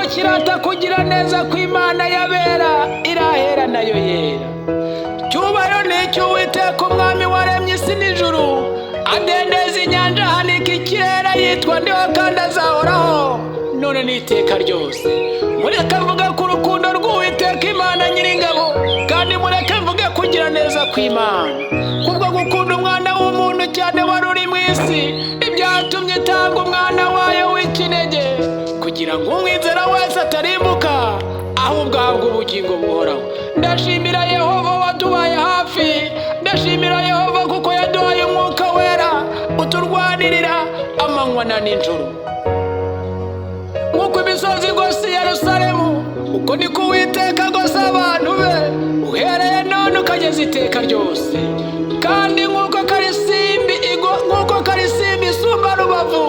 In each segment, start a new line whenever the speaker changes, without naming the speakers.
kirata kugira neza kw'Imana yabera irahera nayo yera. Cyubahiro ni icy'Uwiteka umwami waremye isi n'ijuru, adendeza inyanja ahanika ikirere, yitwa ndiho kandi azahoraho none n'iteka ryose. Mureke mvuge ku rukundo rw'Uwiteka Imana Nyiringabo, kandi mureke mvuge kugira neza kw'Imana. Kubwo gukunda umwana w'umuntu cyane wari uri mu isi, ibyatumye itanga umwana wayo w'ikinege, kugira ngo umwizera wese atarimbuka ahubwo ahabwe ubugingo buhoraho. Ndashimira Yehova wadubaye hafi, ndashimira Yehova kuko yaduhaye umwuka wera uturwanirira amanywa na nijoro. Nk'uko imisozi igose Yerusalemu, uko niko Uwiteka agose abantu be, uhereye none ukageza iteka ryose. Kandi nk'uko karisimbi isumba rubavu,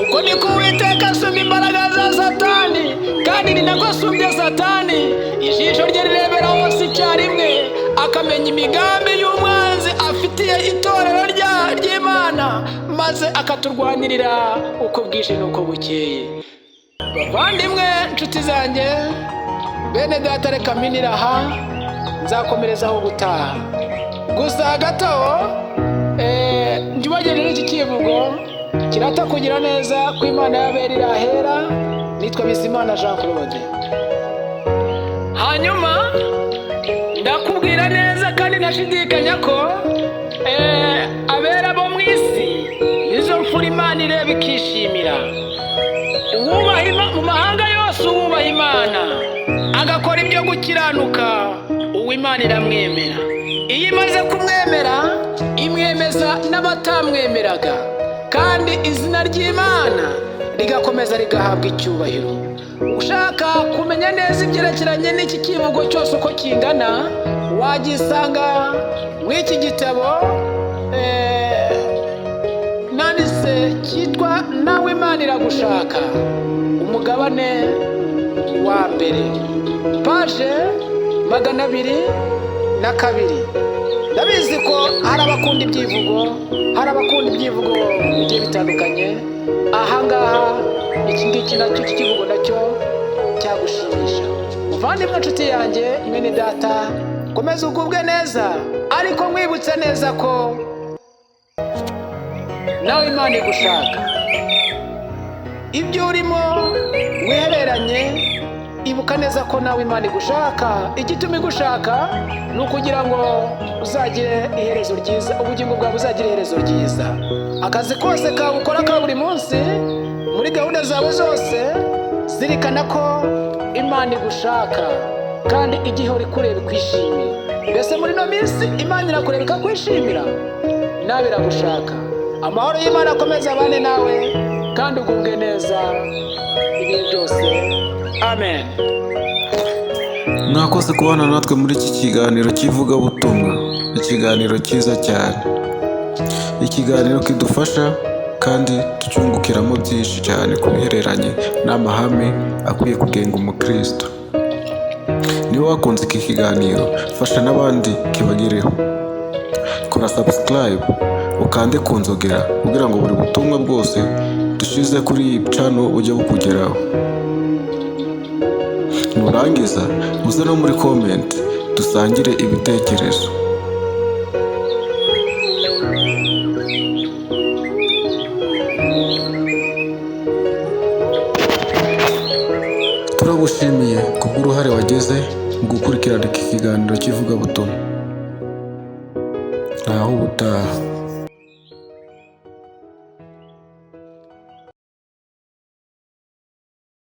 uko niko Uwiteka asumba imbaraga za Satani, kandi ni nako asumbye Satani. Ijisho rye rirebera hose icyarimwe, akamenya imigambi y'umwanzi afitiye itorero ry'Imana, maze akaturwanirira uko bwije n'uko bukeye. Bavandimwe, nshuti zanjye, bene data, reka mpinira aha, nzakomerezaho gutaha. Gusa gato ntibagerere iki kivugo kirata kugira neza kw'Imana yabera irahera. Nitwa Bizimana Jean Claude. Hanyuma ndakubwira neza kandi ntashidikanya ko abera bo mu isi nizo mfura Imana ireba ikishimira. Mu mahanga yose uwubaha Imana agakora ibyo gukiranuka, Uw'Imana iramwemera. Iyo imaze kumwemera imwemeza n'abatamwemeraga, kandi izina ry'Imana rigakomeza rigahabwa icyubahiro. Ushaka kumenya neza ibyerekeranye n'iki kivugo cyose uko kingana, wagisanga muri iki gitabo nanditse cyitwa Nawe Imana Iragushaka, umugabane wa mbere, paje 202. Ndabizi ko hari abakunda ibyivugo bigiye bitandukanye. Ahangaha iki ngiki nacyo kikivugo nacyo cyagushimisha. Muvandimwe, nshuti yanjye, mwene data, komeza ugubwe neza, ariko mwibutse neza ko nawe Imana igushaka. Ibyo urimo wihereranye, ibuka neza ko nawe Imana igushaka. Igituma igushaka ni ukugira ngo uzagire iherezo ryiza, ubugingo bwawe buzagira iherezo ryiza. Akazi kose kawe ukora ka buri munsi, muri gahunda zawe zose, zirikana ko Imana igushaka kandi igihe uri kureba ikwishimira. Mbese muri no minsi Imana irakureba ikakwishimira, nawe iragushaka. Amahoro y'Imana akomeza abane nawe, kandi ugubwe neza ibihe byose. Amen.
Mwakoze kubana natwe muri iki kiganiro cy'ivugabutumwa, ikiganiro cyiza cyane, ikiganiro kidufasha kandi tucyungukiramo byinshi cyane ku bihereranye n'amahame akwiye kugenga umukristo. Niba wakunze iki kiganiro, fasha n'abandi kibagereho. Kora subscribe, ukande ku nzogera kugira ngo buri butumwa bwose dushize kuri iyi channel bujye bukugeraho. Nurangiza uze no muri comment dusangire ibitekerezo. Turagushimiye kubw'uruhare wagize mu gukurikirana iki kiganiro cy'ivugabutumwa. Naho ubutaha.